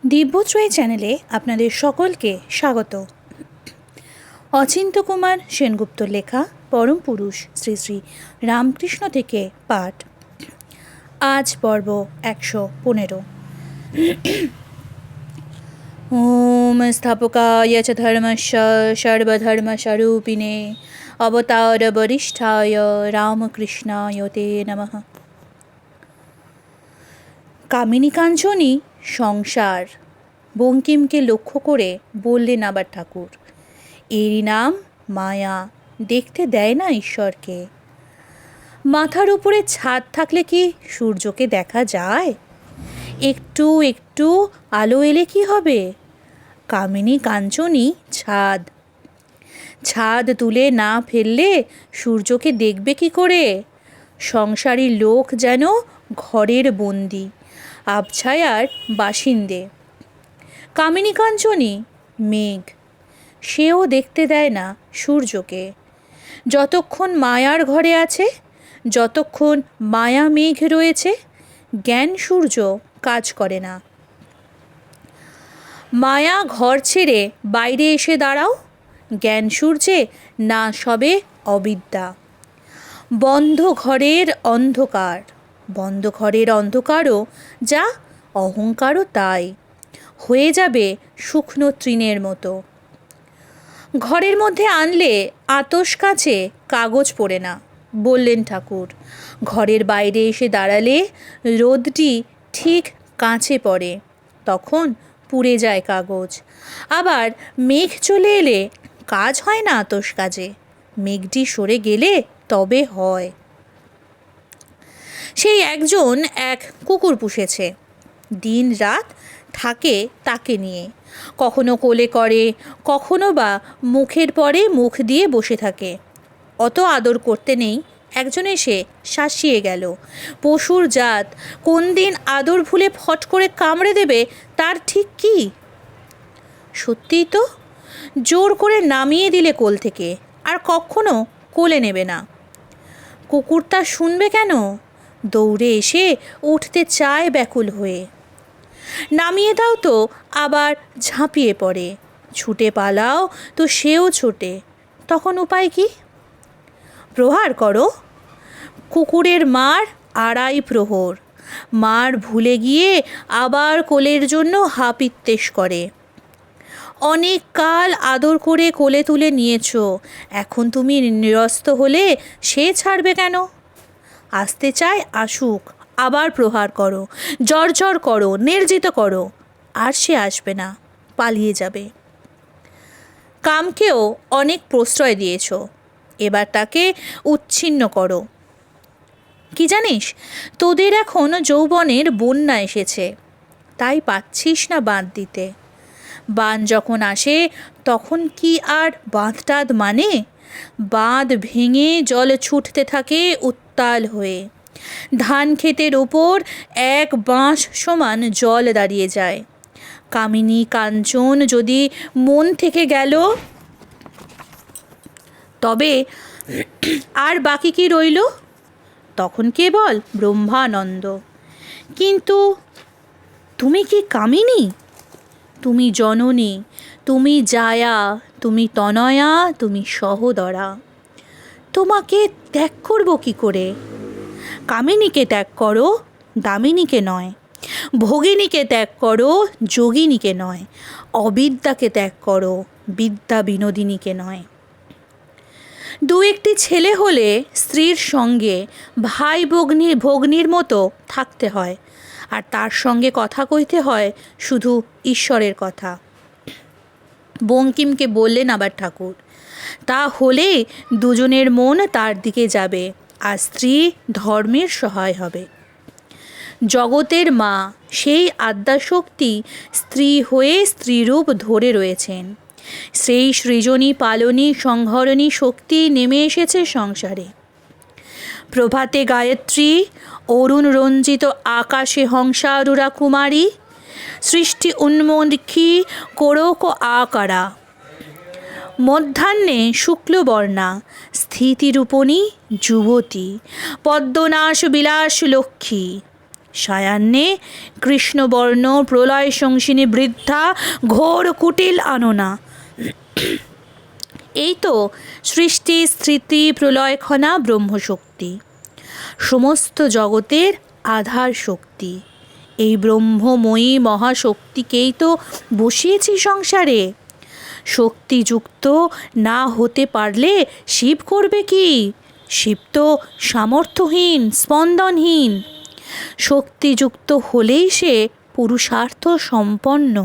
দিব্যত্রয়ী চ্যানেলে আপনাদের সকলকে স্বাগত। অচিন্ত্য কুমার সেনগুপ্তর লেখা পরম পুরুষ শ্রী শ্রী রামকৃষ্ণ থেকে পাঠ। আজ পর্ব 115। ওম স্থাপকায় চ ধর্মস্য সর্বধর্মস্বরূপিণে অবতার বরিষ্ঠায় রামকৃষ্ণায় তে নমঃ। কামিনী কাঞ্চনী সংসার বঙ্কিমকে লক্ষ্য করে বললেন আবার ঠাকুর, এরই নাম মায়া, দেখতে দেয় না ঈশ্বরকে। মাথার উপরে ছাদ থাকলে কি সূর্যকে দেখা যায়? একটু একটু আলো এলে কি হবে? কামিনী কাঞ্চনী ছাদ, ছাদ তুলে না ফেললে সূর্যকে দেখবে কি করে? সংসারী লোক যেন ঘরের বন্দি, আবছায়ার বাসিন্দে। কামিনী কাঞ্চনী মেঘ, সেও দেখতে দেয় না সূর্যকে। যতক্ষণ মায়ার ঘরে আছে, যতক্ষণ মায়া মেঘ রয়েছে, জ্ঞান সূর্য কাজ করে না। মায়া ঘর ছেড়ে বাইরে এসে দাঁড়াও, জ্ঞান সূর্যে না সবে অবিদ্যা। বন্ধ ঘরের অন্ধকার, বন্ধ ঘরের অন্ধকারও যা, অহংকারও তাই, হয়ে যাবে শুকনো তৃণের মতো। ঘরের মধ্যে আনলে আতস কাছে কাগজ পড়ে না, বললেন ঠাকুর। ঘরের বাইরে এসে দাঁড়ালে রোদটি ঠিক কাছে পড়ে, তখন পুড়ে যায় কাগজ। আবার মেঘ চলে এলে কাজ হয় না আতস কাজে, মেঘটি সরে গেলে তবে হয়। সেই একজন এক কুকুর পুষেছে, দিন রাত থাকে তাকে নিয়ে। কখনো কোলে করে, কখনো বা মুখের পরে মুখ দিয়ে বসে থাকে। অত আদর করতে নেই, একজন এসে শাসিয়ে গেল। পশুর জাত, কোন দিন আদর ভুলে ফট করে কামড়ে দেবে তার ঠিক কি? সত্যিই তো, জোর করে নামিয়ে দিলে কোল থেকে আর কখনো কোলে নেবে না। কুকুর তা শুনবে কেন? দৌড়ে এসে উঠতে চায় ব্যাকুল হয়ে। নামিয়ে দাও তো আবার ঝাঁপিয়ে পড়ে, ছুটে পালাও তো সেও ছোটে। তখন উপায় কি? প্রহার করো। কুকুরের মার 2.5 প্রহর, মার ভুলে গিয়ে আবার কোলের জন্য হাপিত্যেশ করে। অনেক কাল আদর করে কোলে তুলে নিয়েছ, এখন তুমি নিরস্ত হলে সে ছাড়বে কেন? আসতে চায় আসুক, আবার প্রহার করো, জর্জর করো, নির্জিত করো, আর সে আসবে না, পালিয়ে যাবে। কামকেও অনেক প্রশ্রয় দিয়েছ, এবার তাকে উচ্ছিন্ন করো। কি জানিস, তোদের এখন যৌবনের বন্যা এসেছে, তাই পাচ্ছিস না বাঁধ দিতে। বান যখন আসে তখন কি আর বাঁধটাদ মানে? বাঁধ ভেঙে জল ছুটতে থাকে উত্তাল হয়ে। ধান ক্ষেতের ওপর এক বাঁশ সমান জল দাঁড়িয়ে যায়। কামিনী কাঞ্চন যদি মন থেকে গেল, তবে আর বাকি কি রইল? তখন কেবল ব্রহ্মানন্দ। কিন্তু তুমি কি কামিনী? তুমি জননী, তুমি জায়া, তুমি তনয়া, তুমি সহোদরা। তোমাকে ত্যাগ করব কি করে? কামিনীকে ত্যাগ করো, দামিনীকে নয়। ভগিনীকে ত্যাগ করো, যোগিনীকে নয়। অবিদ্যাকে ত্যাগ করো, বিদ্যা বিনোদিনীকে নয়। 2-1টি ছেলে হলে স্ত্রীর সঙ্গে ভাই ভগ্নির মতো থাকতে হয়, আর তার সঙ্গে কথা কইতে হয় শুধু ঈশ্বরের কথা। বঙ্কিমকে বললেন আবার ঠাকুর, তা হলে দুজনের মন তার দিকে যাবে, আর স্ত্রী ধর্মের সহায় হবে। জগতের মা, সেই আদ্যাশক্তি স্ত্রী হয়ে স্ত্রীরূপ ধরে রয়েছেন। সেই সৃজনী পালনী সংহরণী শক্তি নেমে এসেছে সংসারে। প্রভাতে গায়ত্রী, অরুণ রঞ্জিত আকাশে হংসারুরা কুমারী, সৃষ্টি উন্মোখী কোরক আকারা। মধ্যাহ্নে শুক্লবর্ণা স্থিতিরূপণী যুবতী, পদ্মনাশ বিলাস লক্ষ্মী। সায়াহ্নে কৃষ্ণবর্ণ প্রলয় সংসিনী বৃদ্ধা ঘোর কুটিল আননা। এই তো সৃষ্টি স্থিতি প্রলয়ক্ষণা ব্রহ্মশক্তি, সমস্ত জগতের আধার শক্তি। এই ব্রহ্মময়ী মহাশক্তিকেই তো বসিয়েছি সংসারে। শক্তিযুক্ত না হতে পারলে শিব করবে কি? শিব তো সামর্থ্যহীন, স্পন্দনহীন। শক্তিযুক্ত হলেই সে পুরুষার্থ সম্পন্ন।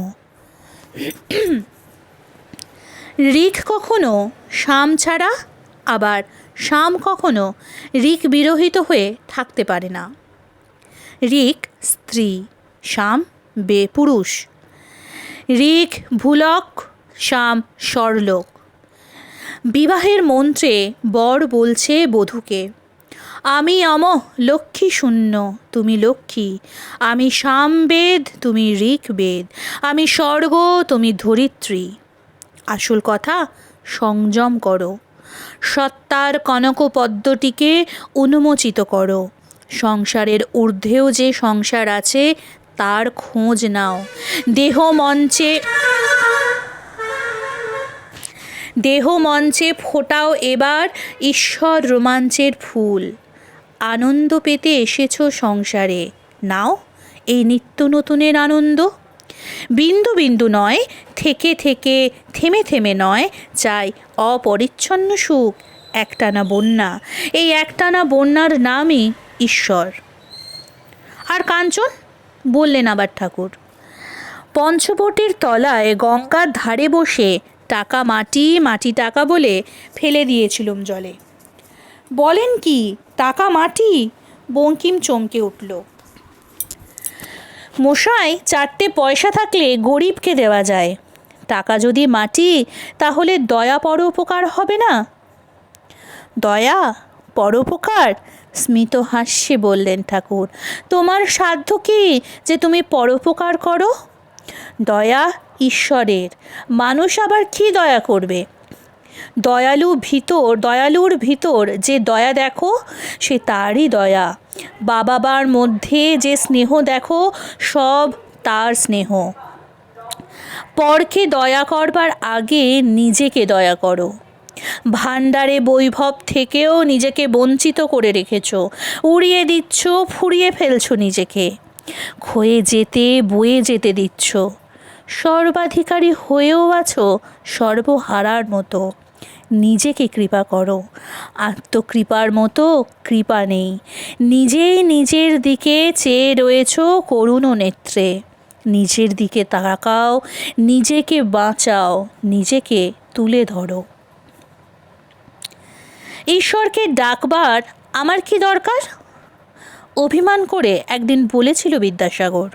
ঋক কখনো শাম ছাড়া, আবার শাম কখনো ঋক বিরহিত হয়ে থাকতে পারে না। ঋক স্ত্রী, শাম পুরুষ। ঋক ভূলোক, শাম স্বর্লোক। বিবাহের মন্ত্রে বর বলছে বধূকে, আমি অমঃ লক্ষ্মী শূন্য, তুমি লক্ষ্মী। আমি সামবেদ, তুমি ঋগ্বেদ। আমি স্বর্গ, তুমি ধরিত্রী। আসল কথা, সংযম করো। সত্তার কনকপদ্মটিকে উন্মোচিত করো। সংসারের ঊর্ধ্বেও যে সংসার আছে তার খোঁজ নাও। দেহ মঞ্চে ফোটাও এবার ঈশ্বর রোমাঞ্চের ফুল। আনন্দ পেতে এসেছো সংসারে, নাও এই নিত্য নতুনের আনন্দ। বিন্দু বিন্দু নয়, থেকে থেকে, থেমে থেমে নয়, চাই অপরিচ্ছন্ন সুখ, একটানা বন্যা। এই একটানা বন্যার নামই ঈশ্বর। আর কাঞ্চন, বললেন আবার ঠাকুর। পঞ্চবটির তলায় গঙ্গার ধারে বসে টাকা মাটি, মাটি টাকা বলে ফেলে দিয়েছিলুম জলে। বলেন কি, টাকা মাটি? বঙ্কিম চমকে উঠল। মশাই, 4টে পয়সা থাকলে গরিবকে দেওয়া যায়। টাকা যদি মাটি, তাহলে দয়া পরোপকার হবে না? দয়া পরোপকার? স্মিত হাস্যে বললেন ঠাকুর। তোমার সাধ্য কি যে তুমি পরোপকার করো? দয়া ঈশ্বরের, মানুষ আবার কি দয়া করবে? দয়ালুর ভিতর যে দয়া দেখো, সে তারই দয়া। বাবার মধ্যে যে স্নেহ দেখো, সব তার স্নেহ। পরকে দয়া করবার আগে নিজেকে দয়া করো। ভাণ্ডারে বৈভব থেকেও নিজেকে বঞ্চিত করে রেখেছ, উড়িয়ে দিচ্ছ, ফুরিয়ে ফেলছো নিজেকে, ক্ষয়ে যেতে বয়ে যেতে দিচ্ছ। সর্বাধিকারী হয়েও আছো সর্বহারার মতো। নিজেকে কৃপা করো। আত্মকৃপার মতো কৃপা নেই। নিজেই নিজের দিকে চেয়ে রয়েছ করুণ নেত্রে। নিজের দিকে তাকাও, নিজেকে বাঁচাও, নিজেকে তুলে ধরো। ঈশ্বরকে ডাকবার আমার কি দরকার? অভিমান করে একদিন বলেছিল বিদ্যাসাগর।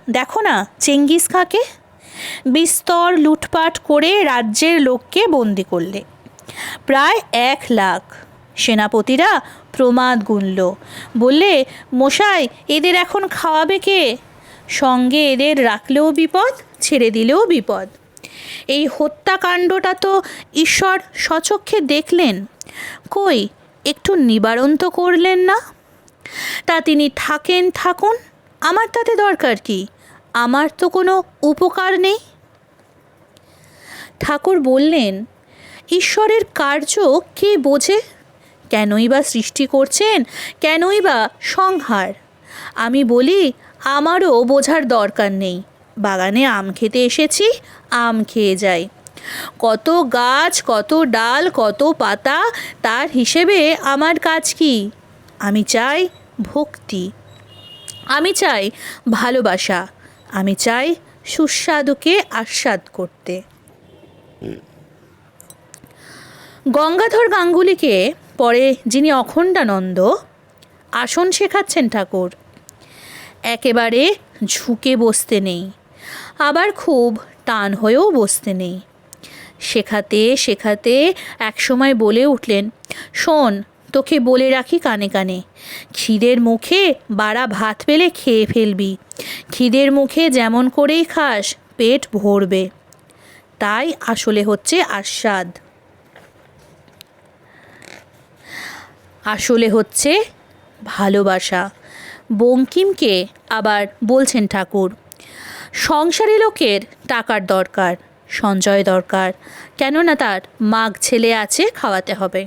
দেখো না চেঙ্গিস খাঁকে। বিস্তর লুটপাট করে রাজ্যের লোককে বন্দি করলে, প্রায় 1 লাখ। সেনাপতিরা প্রমাদ গুনল, বললে, মশাই এদের এখন খাওয়াবে কে? সঙ্গে এদের রাখলেও বিপদ, ছেড়ে দিলেও বিপদ। এই হত্যাকাণ্ডটা তো ঈশ্বর স্বচক্ষে দেখলেন, কই একটু নিবারণ তো করলেন না? তা তিনি থাকুন, আমার তাতে দরকার কি? আমার তো কোনো উপকার নেই। ঠাকুর বললেন, ঈশ্বরের কার্য কে বোঝে? কেনই বা সৃষ্টি করছেন, কেনই বা সংহার? আমি বলি, আমারও বোঝার দরকার নেই। বাগানে আম খেতে এসেছি, আম খেয়ে যাই। কত গাছ, কত ডাল, কত পাতা, তার হিসেবে আমার কাজ কি? আমি চাই ভক্তি, আমি চাই ভালোবাসা, আমি চাই সুস্বাদুকে আস্বাদ করতে। গঙ্গাধর গাঙ্গুলিকে পরে যিনি অখণ্ডানন্দ, আসন শেখাচ্ছেন ঠাকুর। একেবারে ঝুঁকে বসতে নেই, আবার খুব টান হয়েও বসতে নেই। শেখাতে শেখাতে একসময় বলে উঠলেন, শোন, তোকে বলে রাখি কানে কানে, খিদের মুখে বাড়া ভাত পেলে খেয়ে ফেলবি। খিদের মুখে যেমন করেই খাস, পেট ভরবে। তাই আসলে হচ্ছে আস্বাদ, আসলে হচ্ছে ভালোবাসা। বঙ্কিমকে আবার বলছেন ঠাকুর, সংসারী লোকের টাকার দরকার, সঞ্চয় দরকার, কেননা তার মাগ ছেলে আছে, খাওয়াতে হবে।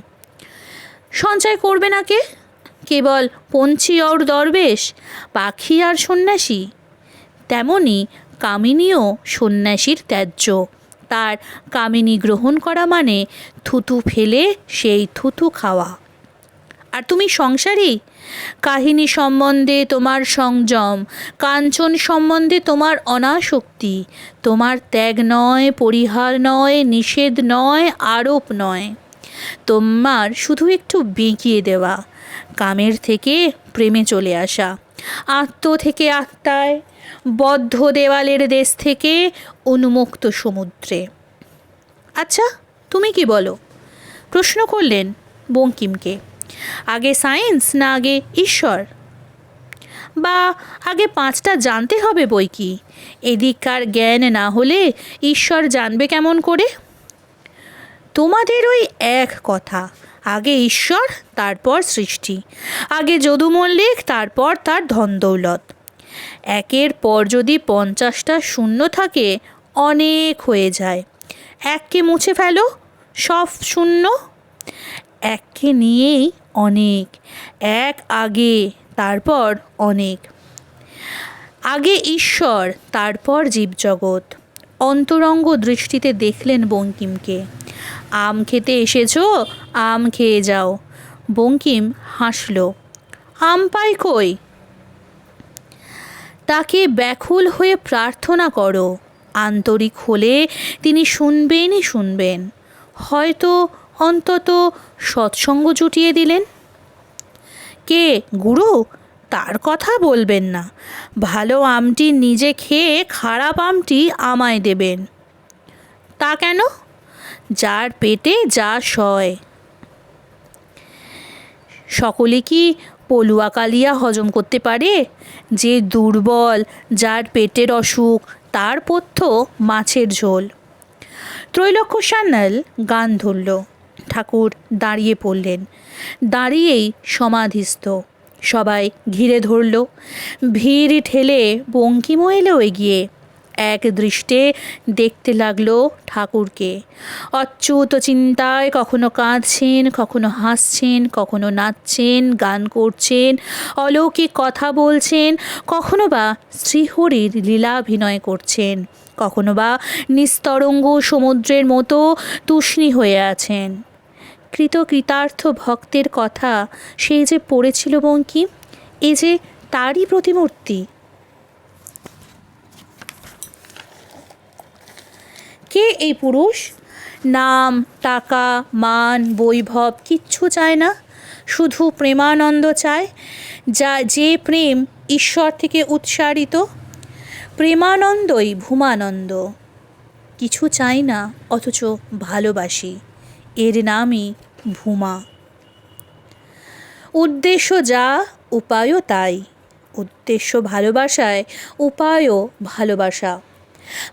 সঞ্চয় করবে না কে? কেবল পঞ্চী और দরবেশ, পাখি আর সন্ন্যাসী। তেমনি কামিনীও সন্ন্যাসীর ত্যায্য। তার কামিনী গ্রহণ করা মানে থুতু ফেলে সেই থুতু খাওয়া। আর তুমি সংসারী, কাহিনী সম্বন্ধে তোমার সংযম, কাঞ্চন সম্বন্ধে তোমার অনাসক্তি, তোমার ত্যাগ নয়, পরিহার নয়, নিষেধ নয়, আরোপ নয়, তোমার শুধু একটু বেঁকিয়ে দেওয়া, কামের থেকে প্রেমে চলে আসা, আত্ম থেকে আত্মায়, বদ্ধ দেওয়ালের দেশ থেকে উন্মুক্ত সমুদ্রে। আচ্ছা, তুমি কি বলো? প্রশ্ন করলেন বঙ্কিমকে। আগে সায়েন্স না আগে ঈশ্বর? বা আগে পাঁচটা জানতে হবে বই কি? এদিককার জ্ঞান না হলে ঈশ্বর জানবে কেমন করে? তোমাদের ওই এক কথা, আগে ঈশ্বর তারপর সৃষ্টি, আগে যদু মল্লিক তারপর তার ধন দৌলত। একের পর যদি 50টা শূন্য থাকে অনেক হয়ে যায়। এককে মুছে ফেলো, সব শূন্য। এককে নিয়েই অনেক, এক আগে তারপর অনেক। আগে ঈশ্বর তারপর জীবজগৎ। অন্তরঙ্গ দৃষ্টিতে দেখলেন বঙ্কিমকে। আম খেতে এসেছো, আম খেয়ে যাও। বঙ্কিম হাসল। আম পাই কই? তাকে ব্যাকুল হয়ে প্রার্থনা করো। আন্তরিক হলে তিনি শুনবেনই শুনবেন। হয়তো অন্তত সৎসঙ্গ জুটিয়ে দিলেন। কে গুরু? তার কথা বলবেন না। ভালো আমটি নিজে খেয়ে খারাপ আমটি আমায় দেবেন। তা কেন? যার পেটে যা সয়। সকলে কি পলুয়া কালিয়া হজম করতে পারে? যে দুর্বল, যার পেটের অসুখ, তার পথ্য মাছের ঝোল। ত্রৈলোক্য সান্যাল গান ধরল। ঠাকুর দাঁড়িয়ে পড়লেন। দাঁড়িয়েই সমাধিস্থ। সবাই ঘিরে ধরল। ভিড় ঠেলে বঙ্কিমও এলো এগিয়ে। এক দৃষ্টে দেখতে লাগলো ঠাকুরকে। অচ্যুত চিন্তায় কখনো কাঁদছেন, কখনো হাসছেন, কখনো নাচছেন, গান করছেন, অলৌকিক কথা বলছেন, কখনো বা শ্রীহরির লীলাভিনয় করছেন, কখনো বা নিস্তরঙ্গ সমুদ্রের মতো তুষ্ণী হয়ে আছেন। কৃতার্থ ভক্তের কথা সে যে পড়েছিল বঙ্কিম, এ যে তারই প্রতিমূর্তি। কে এই পুরুষ? নাম, টাকা, মান, বৈভব কিচ্ছু চায় না, শুধু প্রেমানন্দ চায়। যে প্রেম ঈশ্বর থেকে উৎসারিত। প্রেমানন্দই ভূমানন্দ। কিছু চাই না অথচ ভালোবাসি, এর নামই ভূমা। উদ্দেশ্য যা, উপায়ও তাই। উদ্দেশ্য ভালোবাসায়, উপায়ও ভালোবাসা।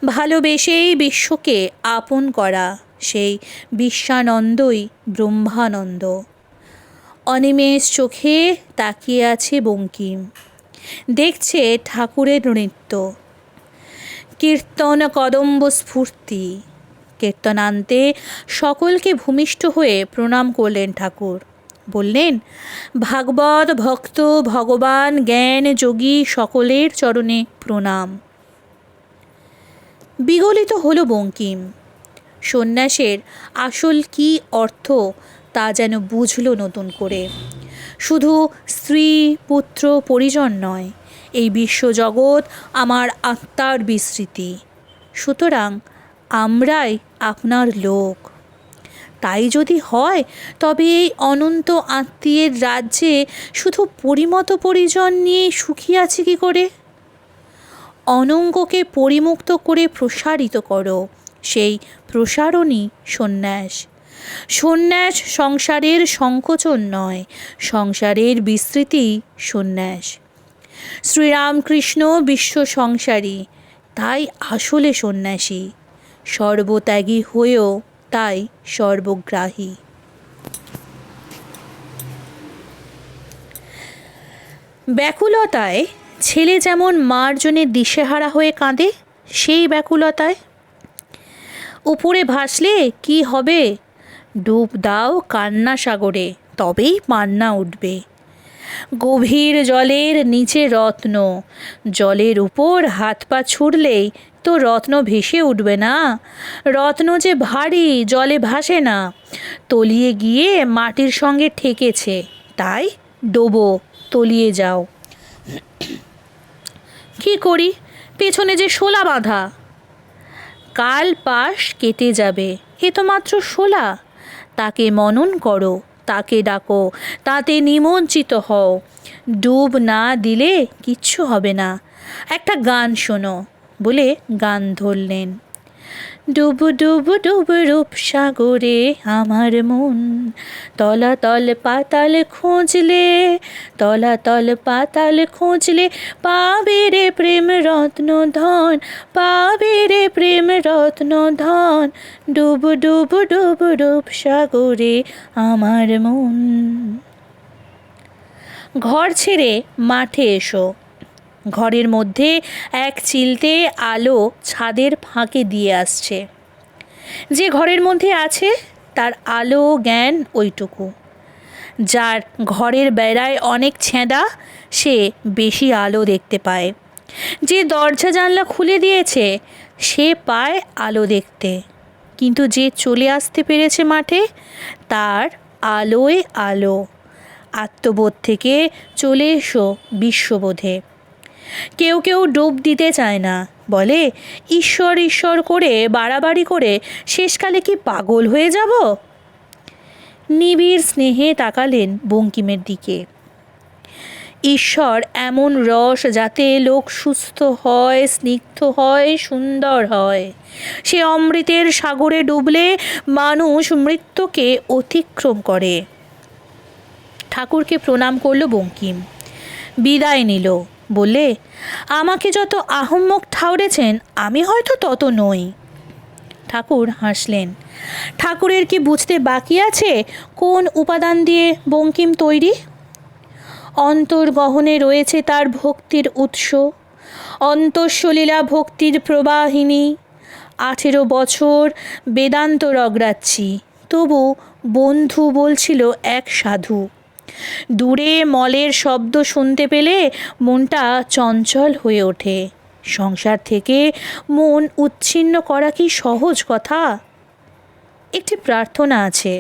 ভালোবেসেই বিশ্বকে আপন করা, সেই বিশ্বানন্দই ব্রহ্মানন্দ। অনিমেষ চোখে তাকিয়ে আছে বঙ্কিম। দেখছে ঠাকুরের নৃত্য। কীর্তন কদম্ব স্ফূর্তি। কীর্তনান্তে সকলকে ভূমিষ্ঠ হয়ে প্রণাম করলেন ঠাকুর। বললেন, ভাগবত ভক্ত, ভগবান, জ্ঞান যোগী সকলের চরণে প্রণাম। বিগলিত হলো বঙ্কিম। সন্ন্যাসের আসল কী অর্থ তা যেন বুঝল নতুন করে। শুধু স্ত্রী, পুত্র, পরিজন নয়, এই বিশ্বজগৎ আমার আত্মার বিস্মৃতি। সুতরাং আমরাই আপনার লোক। তাই যদি হয় তবে এই অনন্ত আত্মীয়ের রাজ্যে শুধু পরিমত পরিজন নিয়ে সুখী আছে কি করে? অনঙ্গকে পরিমুক্ত করে প্রসারিত করো, সেই প্রসারণই সন্ন্যাস। সন্ন্যাস সংসারের সংকোচন নয়, সংসারের বিস্তৃতি সন্ন্যাস। শ্রীরামকৃষ্ণ বিশ্ব সংসারী, তাই আসলে সন্ন্যাসী। সর্বত্যাগী হয়েও তাই সর্বগ্রাহী। ব্যাকুলতায় ছেলে যেমন মার জন্যে দিশেহারা হয়ে কাঁদে, সেই ব্যাকুলতায়। উপরে ভাসলে কি হবে? ডুব দাও কান্না সাগরে, তবেই পান্না উঠবে। গভীর জলের নিচে রত্ন, জলের উপর হাত পা ছুড়লেই তো রত্ন ভেসে উঠবে না। রত্ন যে ভারী, জলে ভাসে না, তলিয়ে গিয়ে মাটির সঙ্গে ঠেকেছে, তাই ডোবো, তলিয়ে যাও। কি করি, পেছনে যে শোলা বাঁধা। কাল পাশ কেটে যাবে, এ তো মাত্র শোলা। তাকে মনন করো, তাকে ডাকো, তাতে নিমজ্জিত হও। ডুব না দিলে কিচ্ছু হবে না। একটা গান শোনো, বলে গান ধরলেন। ডুব ডুব ডুব রূপ সাগরে আমার মন, তলাতল পাতাল খুঁজলে, তলাতল পাতাল খুঁজলে পাবে রে প্রেম রত্ন ধন, পাবে রে প্রেম রত্ন ধন। ডুব ডুব ডুব রূপ সাগরে আমার মন। ঘর ছেড়ে মাঠে এসো। ঘরের মধ্যে এক চিলতে আলো ছাদের ফাঁকে দিয়ে আসছে। যে ঘরের মধ্যে আছে তার আলো জ্ঞান ওইটুকু। যার ঘরের বেড়ায় অনেক ছেঁদা, সে বেশি আলো দেখতে পায়। যে দরজা জানলা খুলে দিয়েছে সে পায় আলো দেখতে, কিন্তু যে চলে আসতে পেরেছে মাঠে, তার আলোয় আলো। আত্মবোধ থেকে চলে এসো বিশ্ববোধে। কেউ কেউ ডুব দিতে চায় না, বলে ঈশ্বর ঈশ্বর করে বাড়াবাড়ি করে শেষকালে কি পাগল হয়ে যাব। নিবিড় স্নেহে তাকালেন বঙ্কিমের দিকে। ঈশ্বর এমন রস যাতে লোক সুস্থ হয়, স্নিগ্ধ হয়, সুন্দর হয়। সে অমৃতের সাগরে ডুবলে মানুষ মৃত্যুকে অতিক্রম করে। ঠাকুরকে প্রণাম করল বঙ্কিম, বিদায় নিল। বললে, আমাকে যত আহম্মক ঠাউরেছেন আমি হয়তো তত নই। ঠাকুর হাসলেন। ঠাকুরের কি বুঝতে বাকি আছে কোন উপাদান দিয়ে বঙ্কিম তৈরি? অন্তর্গহনে রয়েছে তার ভক্তির উৎস, অন্তঃসলীলা ভক্তির প্রবাহিনী। 18 বছর বেদান্ত রগড়াচ্ছি, তবু বন্ধু বলছিল এক সাধু। দূরে মলের শব্দ শুনতে পেলে মনটা চঞ্চল হয়ে ওঠে। সংসার থেকে মন উচ্ছিন্ন করা কি সহজ কথা? একটি প্রার্থনা আছে,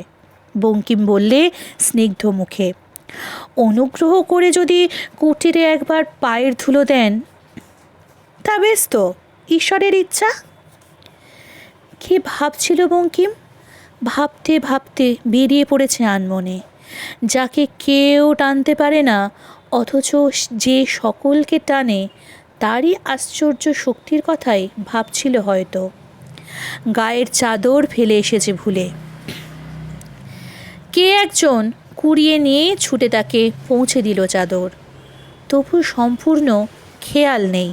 বঙ্কিম বললে স্নিগ্ধ মুখে। অনুগ্রহ করে যদি কুটিরে একবার পায়ের ধুলো দেন। তা বেশ তো, ঈশ্বরের ইচ্ছা। কি ভাবছিল বঙ্কিম? ভাবতে ভাবতে বেরিয়ে পড়েছে আনমনে। যাকে কেউ টানতে পারে না, অথচ যে সকলকে টানে, তারই আশ্চর্য শক্তির কথাই ভাবছিল হয়তো। গায়ের চাদর ফেলে এসেছে ভুলে। কে একজন কুড়িয়ে নিয়ে ছুটে তাকে পৌঁছে দিল চাদর। তবু সম্পূর্ণ খেয়াল নেই,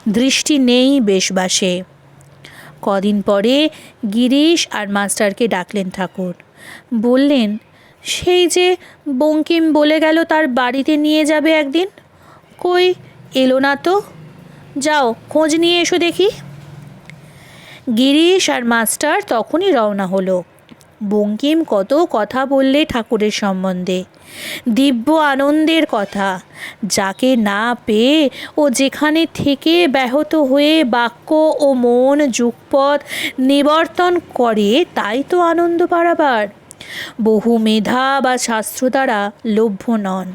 দৃষ্টি নেই বেশবাসে। কদিন পরে গিরিশ আর মাস্টারকে ডাকলেন ঠাকুর। বললেন, সেই যে বঙ্কিম বলে গেল তার বাড়িতে নিয়ে যাবে একদিন, কই এলো না তো? যাও খোঁজ নিয়ে এসো দেখি। গিরিশ আর মাস্টার তখনই রওনা হলো। বঙ্কিম কত কথা বললে ঠাকুরের সম্বন্ধে, দিব্য আনন্দের কথা। যাকে না পেয়ে ও যেখানে থেকে ব্যাহত হয়ে বাক্য ও মন যুগপৎ নিবর্তন করে, তাই তো আনন্দ বাড়াবার। বহু মেধা বা শাস্ত্র দ্বারা লভ্য নন,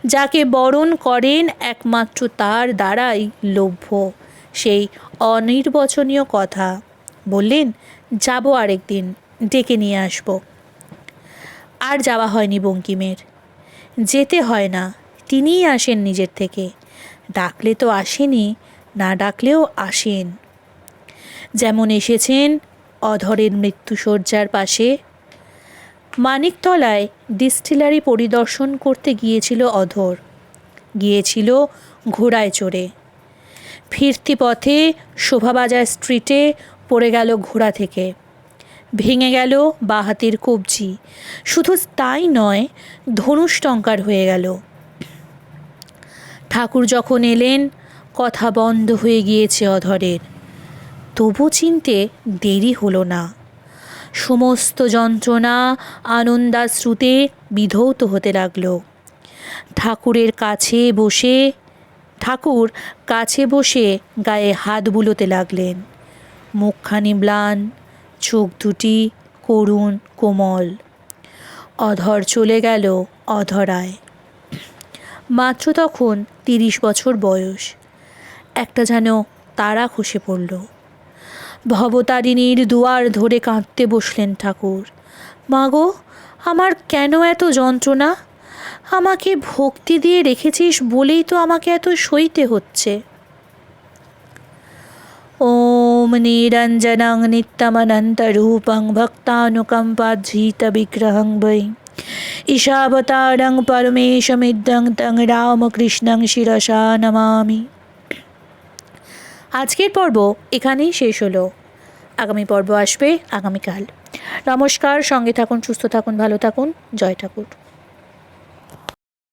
যাকে বরণ করেন একমাত্র তার দ্বারাই লভ্য। সেই অনির্বচনীয় কথা। বললেন, যাব আরেকদিন, ডেকে নিয়ে আসব। আর যাওয়া হয়নি বঙ্কিমের। যেতে হয় না, তিনিই আসেন নিজের থেকে। ডাকলে তো আসেনি, না ডাকলেও আসেন। যেমন এসেছেন অধরের মৃত্যুশয্যার পাশে। মানিকতলায় ডিস্টিলারি পরিদর্শন করতে গিয়েছিল অধর। গিয়েছিল ঘোড়ায় চড়ে। ফিরতি পথে শোভাবাজার স্ট্রিটে পড়ে গেল ঘোড়া থেকে, ভেঙে গেল বাঁ হাতের কবজি। শুধু তাই নয়, ধনুষ্টঙ্কার হয়ে গেল। ঠাকুর যখন এলেন, কথা বন্ধ হয়ে গিয়েছে অধরের। তবু চিনতে দেরি হলো না। সমস্ত যন্ত্রণা আনন্দাশ্রুতে বিধৌত হতে লাগলো। ঠাকুর কাছে বসে গায়ে হাত বুলোতে লাগলেন। মুখখানি ম্লান, চোখ দুটি করুণ কোমল। অধর চলে গেল অধরায়। মাত্র তখন 30 বছর বয়স। একটা যেন তারা খসে পড়ল। ভবতারিণীর দুয়ার ধরে কাঁদতে বসলেন ঠাকুর। মা গো, আমার কেন এত যন্ত্রণা? আমাকে ভক্তি দিয়ে রেখেছিস বলেই তো আমাকে এত সইতে হচ্ছে। ওম নিরঞ্জনং নিত্যমনন্তরূপং ভক্তানুকম্পাধৃত বিগ্রহং বৈ ঈশাবতারং পরমেশমিদ্যং তং রামকৃষ্ণং শিরসা নমামি। আজকের পর্ব এখানেই শেষ হলো। আগামী পর্ব আসবে আগামীকাল। নমস্কার, সঙ্গে থাকুন, সুস্থ থাকুন, ভালো থাকুন। জয় ঠাকুর।